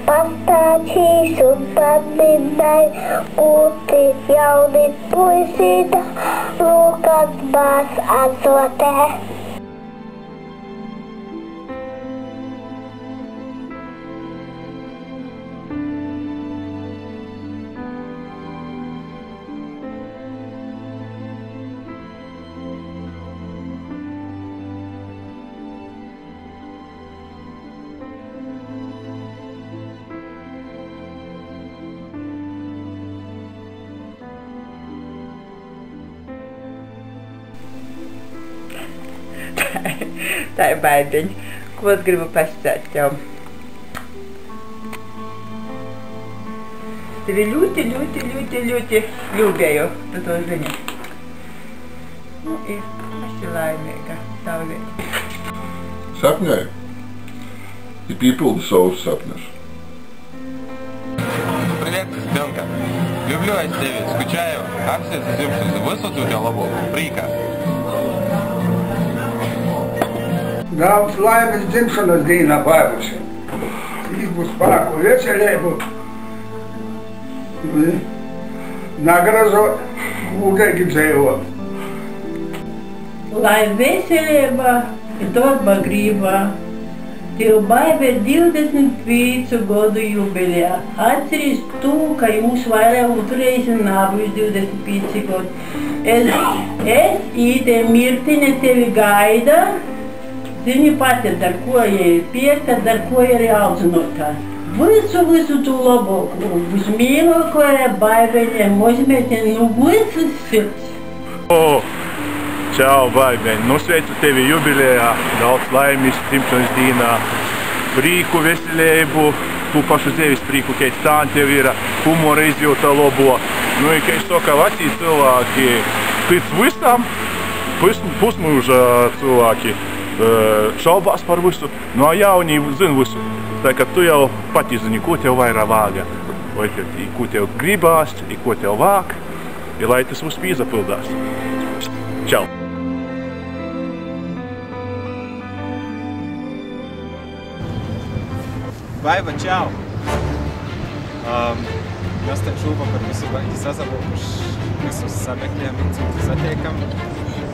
Pastāstīšu padidai, kūti jauni puisīda, lūkat bās atzotē. Tā ir baideņa, ko es gribu pastāstīt tev. Tevi ļoti ļūbēju, tu to zini. Nu, ir esi laimīga, saulēt. Sapņēju. И piepildu savus sapņus. Привет, сестренка. Люблю я тебя, скучаю. Apsiet uz jums, высоту tev labāku, prīkā. Daudz laimes dzimšanas dienā baibusi. Viņš būs pārāku veselību. Nagrozot, gudīgi dzīvot. Lai veselība, darba grība. Tev baiba 25 gadu jubilejā. Atceries tu, ka jūs vairāk reizi nav uz 25 gadu. Es īte mirtine tevi gaida. Zini pati, dar ko ir piekta, dar ko ir audzinotā. Visu tu labāku, vismīlāko ir baibeņiem, mozmētiem, nu visas sirds. Čau, baibeņ, nu sveicu tevi jubilejā, daudz laimis, dzimšanas dienā, prīku, veselību, tu pašu sevis prīku, ka tān tev ir humora izjūta labo. Nu, ka es saka, vecī cilvēki, tic visam, pusmūža cilvēki. Šaubās par visu, no jaunī zin visu. Tā kā tu jau pati zini, ko tev vairāk vāga, vai ko tev gribās, ko tev vāk, lai tas viss izpildās. Čau! Baiba, čau! Mēs te šūpam par visu baigi sazavokuši, visus sameklējam, visu satiekam.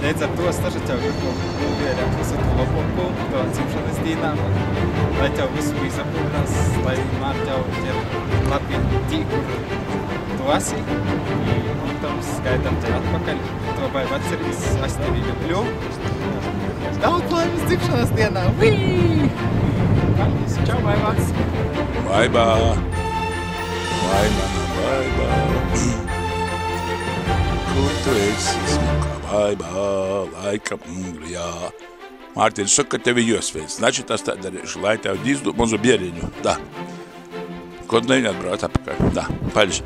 Līdz ar to stažu tev gribētu visu to labāko, to dzimšanas dienām, lai tev visu izpildās, lai man tev ir labi tīk, kur tu esi. Un, protams, gaidām tev atpakaļ. To baiba atcerīs, es tevi ļubļu. Daudz laimes dzimšanas dienā! Vīī! Paldies! Čau, baiba! Baiba! Baiba! Kur tu esi smuka? Baiba, laikam Ungrijā. Mārtiņš saka, ka tevi jāsveic. Значит, es tā darīšu, lai tev dīzdu mazu bieriņu. Da. Kod neatbrauc atpakaļ. Da. Paldies.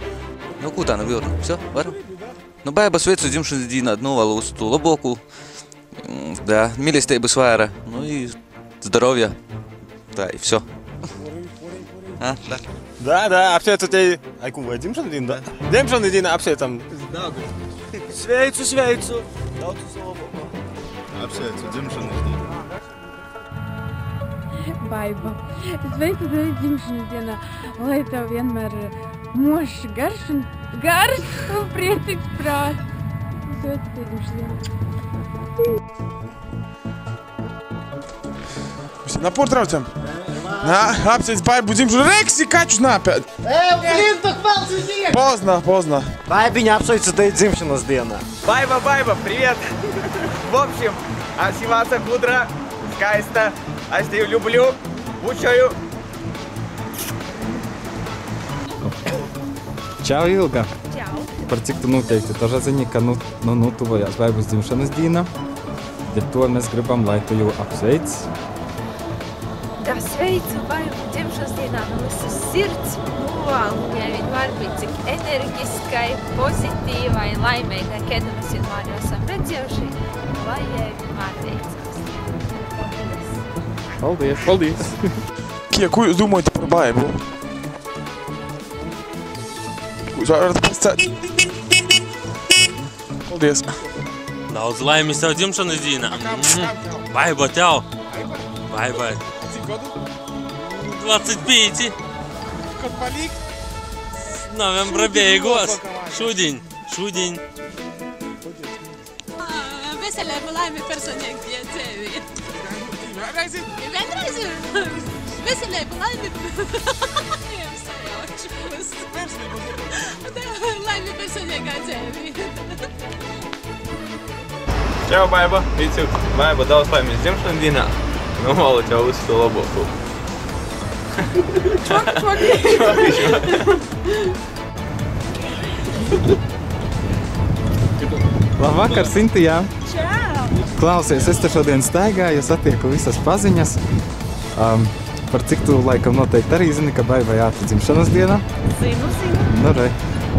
Nu, ko tā nav vilna? Все, varam? Nu, baiba sveicu dzimšanas dienā, novēlu uz to labāku. Да, mīlestības vairāk. Nu, и здоровья. Да, и все. А, да. Да, apsveicu tevi. Ai, ko, vai dzimšanas dienā? Dzimšanas dienā apsveicam. Sveicu! Daudz uz labāko. Apsveicu dzimšanas dienā. Baiba, sveicu tevi dzimšanas dienā, lai tev vienmēr mošs garš un priecīgs prāts. Sveicu tevi dzimšanas dienā. Visi napur traucam? Nā, apsveic Baibu dzimšanu. Reksi, kačus nāpēt. Блин, так палцы вверх! Поздно. Бaibiņa apsveicu tevi dzimšanas dienā. Baiba, привет! В общем, Асиваса гудра, скайста, es tevi ļubļu, bučoju. Čau, Ilga! Čau! Par cik tu noteikti tažā ziņa, ka nu tuvojās Baibas dzimšanas dienā. Ar to mēs gribam, lai tu jau apsveic. Da sveicu Baibu dzimšanas dienā no visas sirds. Novēlu viņai vienmēr būt cik enerģiskai, pozitīvai, laimīgai, kad mēs vienmēr jau esam redzējuši, lai jai vienmēr veicās. Paldies! Ko jūs domājat par Baibu? Ko jūs varat pastāstīt? Paldies! Daudz laimes tev dzimšanas dienā! Baiba tev! Baibai! gadu? 25. Kad palikt? Novembra beigos. Šūdiņ. Veselība, laime, personīgi tie dzīvi. Vienreiz ir. Veselība, laime. Jums sajaučos. Laime, personīgā dzīvi. Čau, Baiba. Vicuk. Baiba, daudz laimes dzimšanas dienā. Novēlu tev visu to labāko. Labvakar, Sintijā! Čau! Klausies, es te šodien staigāju, satieku visas paziņas. Par cik tu laikam noteikti arī zini, ka Baibai ātri dzimšanas dienā? Zinu. Nu, re.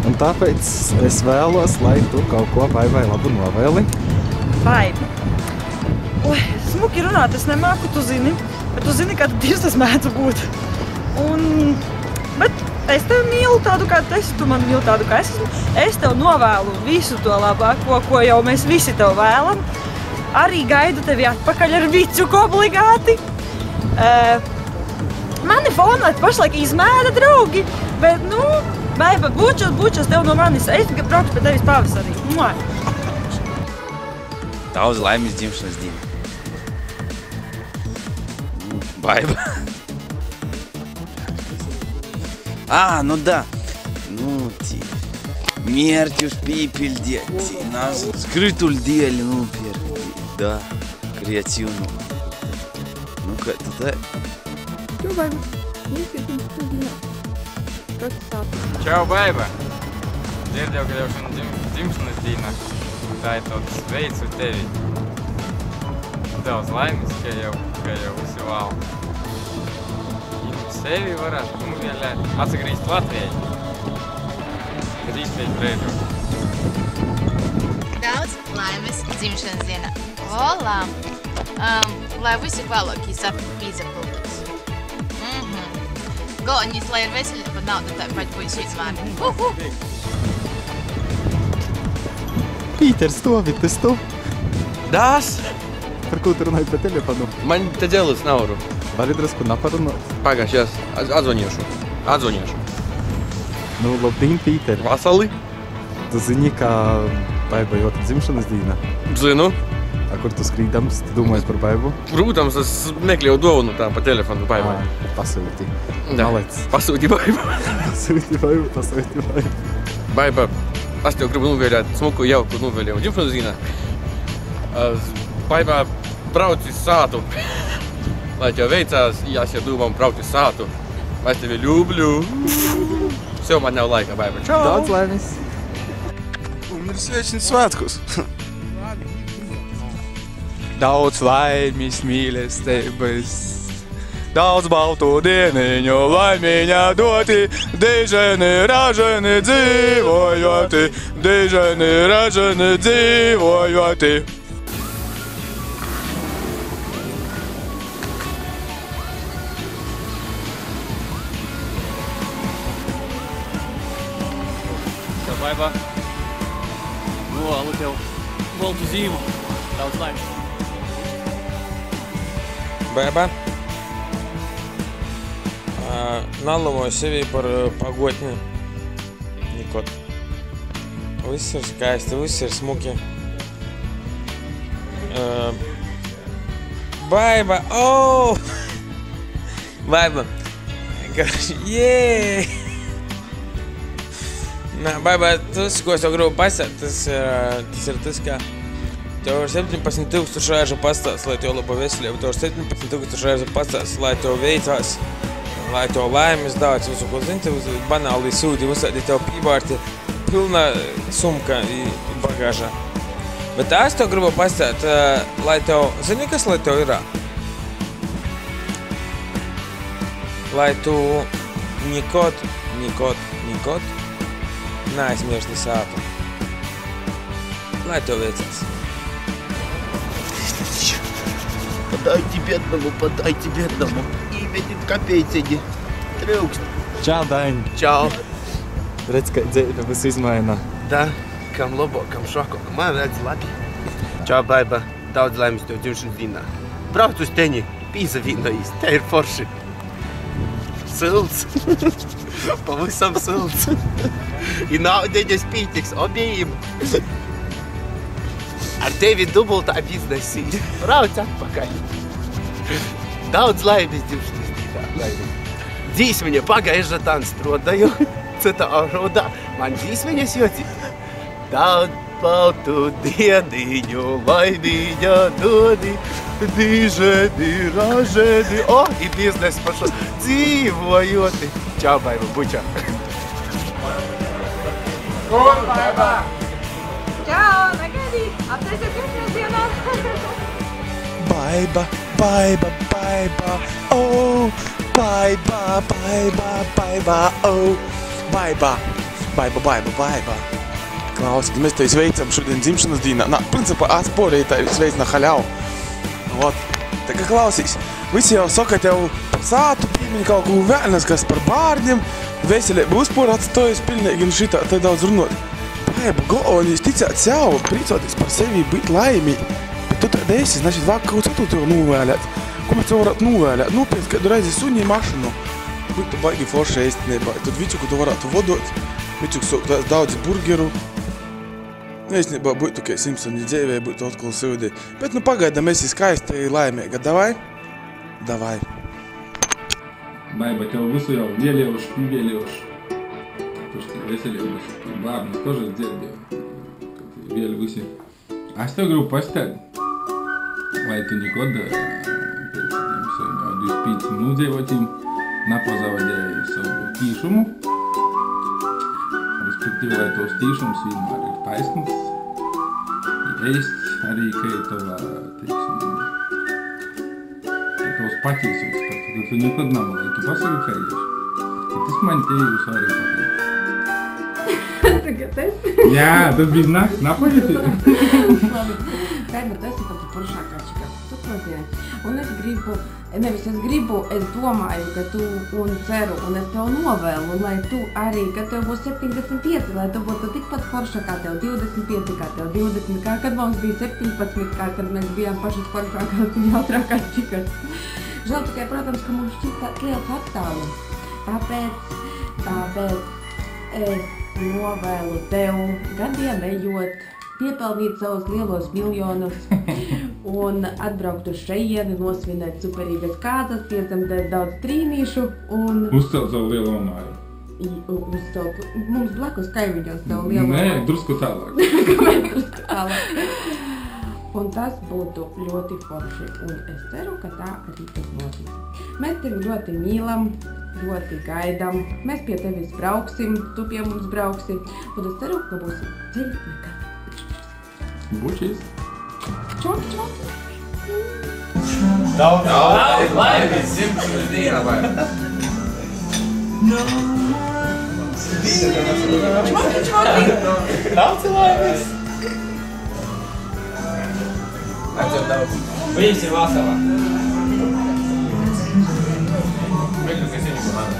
Un tāpēc es vēlos, lai tu kaut ko Baibai labu novēli. Baiba. Oi, smuki runāt, es nemāku, tu zini. Bet tu zini, kā tu tirs es mēdzu būt. Bet es tevi mīlu tādu, kā tu esi, tu man mīli tādu, kā es esmu. Es tev novēlu visu to labāko, ko jau mēs visi tev vēlam. Arī gaidu tevi atpakaļ ar Vicuku obligāti. Mani fonā pašlaik izmēra draugi, bet, Baiba, bučos tev no manis. Es braukšu pie tevis pavasarī. Daudz laimes dzimšanas dienu. Baiba. Ну да. Мертвюс пипель дети. Нас скрытуль дели, да, креативно. Ну-ка, это да. Čau, Baiba. Čau, Baiba. Dzirdēju, ka tev šodien dzimšanas diena. Tā ir tāds sveicu tevi. Daudz laimes, ka jau visi vēl. Sevi varētu vēlēt atsagrīzt Latvijai, kad izpēc brēdu. Daudz laimes dzimšanas dienā. Olā! Lai visi vēlākie sapņi piedzapildās. Galvenais, lai ir veselība, nauda tāpat, ko es izmēru. Pīter, stovi, tas tu? Dās! Par ko tu runāji pa telefonu? Man te dzelus nauru. Vari drusku naparunāt? Pagājuši, jā, atzvanīšu. Nu, labdien, Pīter. Vasali. Tu zini, kā Baibai otra dzimšanas diena? Zinu. Kur tu skrīdams, tu domāji par Baibu? Protams, es meklēju dovanu tā pa telefonu Baibai. Pasūti. Malec. Pasūti Baibu. Pasūti Baibu. Baiba, es tev gribu novēlēt smuku jauku novēlējumu dzimšanas dienā. Baiba, brauc uz sātu. Lai tev veicās, ja es jau domāju braukt uz sātu. Es tevi ļubļu. Sev man nav laika, Baiba. Čau! Daudz laimes! Un ir sveicins svētkus! Daudz laimis, mīlestības, daudz baltu dieniņu, laimiņā doti, diženi, raženi dzīvojoti, diženi, raženi dzīvojoti. Baiba, novēlu tev baltu zīmu, daudz laimes. Baiba, nalūmoju sevi par pagotni. Nikot. Viss ir skaisti, viss ir smuki. Baiba, Baiba, Baiba, tas, ko es tev gribu pasēt, tas ir tas, ka tev ir 17,000 reižu pastāsts, lai tev labo veselību, tev ir 17,000 reižu pastāsts, lai tev veicās, lai tev laimes daudz, visu, ko zini, tev banāli sūdi, visādi tev pībārti, pilna sumka i bagāža. Bet es tev gribu pasēt, lai tev, zini, kas lai tev ir? Lai tu nikot neaizmirsti sātu. Lai tev veicās. Подайте бедному. И ведет копейцени. Трюкст. Čau, Daini. Čau. Redz, ka dzīve visu izmaina. Da, kam labo, kam šoko, man redz labi. Čau, Baiba. Daudz laimes tev dzimšanas dienā. Brauc uz teņi. pīzavīnojis. Te ir forši. Sylts. Pavisam sylts. I naudeņas pītiks objējiem. Ar tevi dubultā biznesī. Brauc atpakaļ. Daudz laimes dzimšanas dīnā. Dzīsmiņa pagaiža tan strodaju. Cita orodā. Man dzīsmiņas jocīt. Daudz baltu dieniņu, laimīņa dodi. Dīženi, raženi. O, I biznes pašos dzīvojoti. Čau, Baiba, bučā. Kur, Baiba? Čau, negaidī. Aptaisiet dzimšanas dienā. Baiba, Baiba, Baiba, oh, Baiba, Baiba, Baiba, oh, Baiba, Baiba, Baiba, Baiba. Klausi, mēs tevi sveicam šodien dzimšanas dienā. Principā atsporēji tevi sveic na haļau. Vot, tā kā klausīs, visi jau saka tev par sātu, pīmiņ kaut ko vēlnes, kas par bārņiem, veselību uzpor atstojas pilnīgi un šitā te daudz runot. Baiba, galvenīs ticēt sev, prīcoties par sevi, būt laimīgi. Bet tu tāda esi, значит, vāk kaut citu tev novēlēt. Ko mēs tev varētu novēlēt? Nopēc kādu reizi suņi mašinu. Būtu baigi forša īstenībā. Tad visu, ko tu varētu vodot, visu, ko daudz burgeru. Īstenībā būtu, ka Simpsoni dzīvē būtu atkal sūdī. Bet nu pagaidām esi skaisti laimīga. Davai? Davai. Baiba, tev visu jau vēlējuši, nevēlējuši. Tuški veselības, bārnas тоже dzirdēju. Vēli visi. Es tev gribu pastāt, lai tu nekad pēc 25 nūdzīvotīm napazavadēji savu tīšumu. Respektīvi, lai tos tīšums vienmēr ir taisnums. Eist arī, ka ir tava, teiksim, tavs patīsums, ka tu nekad nav, lai tu pasaki, ka ir. Ka tas man tevis arī patīk. Tagad es? Jā, tas bija napaļoti. Baiba, tu esi pat foršākā čika. Tu to zini. Un es gribu, es domāju, ka tu un ceru, un es tev novēlu, lai tu arī, kad tev būs 75, lai tu būtu tikpat forša kā tev 25, kā tev 20, kā kad mums bija 17, kā kad mēs bijām pašas foršākās un jautrākās čikas. Žēl tikai, protams, ka mums šķiet tāds liels attālu. Tāpēc es novēlu tev gadiem ejot, piepelnīt savus lielos miljonus un atbraukt uz šeieni, nosvinēt superīgas kārtas, piedzemdēt daudz trīnīšu un... Uzcelt savu lielo māju. Uzcelt. Mums blakus kaimiņos savu lielo māju. Nē, drusku tālāk. Kāpēc drusku tālāk? Un tas būtu ļoti forši. Un es ceru, ka tā arī tas notiks. Mēs tevi ļoti mīlam, ļoti gaidam. Mēs pie tevis brauksim, tu pie mums brauksi. Un es ceru, ka būsi ceļi nekad. Bučīs. Čok. Daudz laimes dzimšanas dienā, Baiba. Čoki. Daudz laimes. Vajadzētu daudz. Viņas ir vasarā. Mēģinu, ka zini, ko man.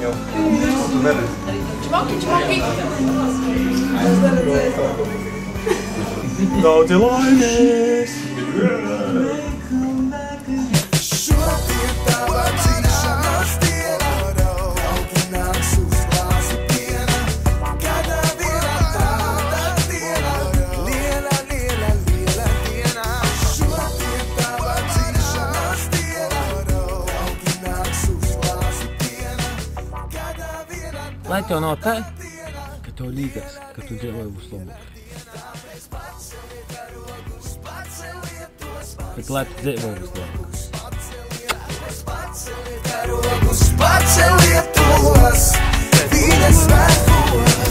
Jau. Tu neredzi. Čoki. Daudz laimes. Šodien tava dzīšanas diena, auginās uzklāsi diena, kādā diena tāda diena, liela diena. Šodien tava dzīšanas diena, auginās uzklāsi diena, kādā diena tāda. Lai tev nav tā, ka tev līgas, ka tu dzīvoji uz labāk. Bet lai tu dzīvoji uz labāk. Paceliet tos, vīnes svētkos.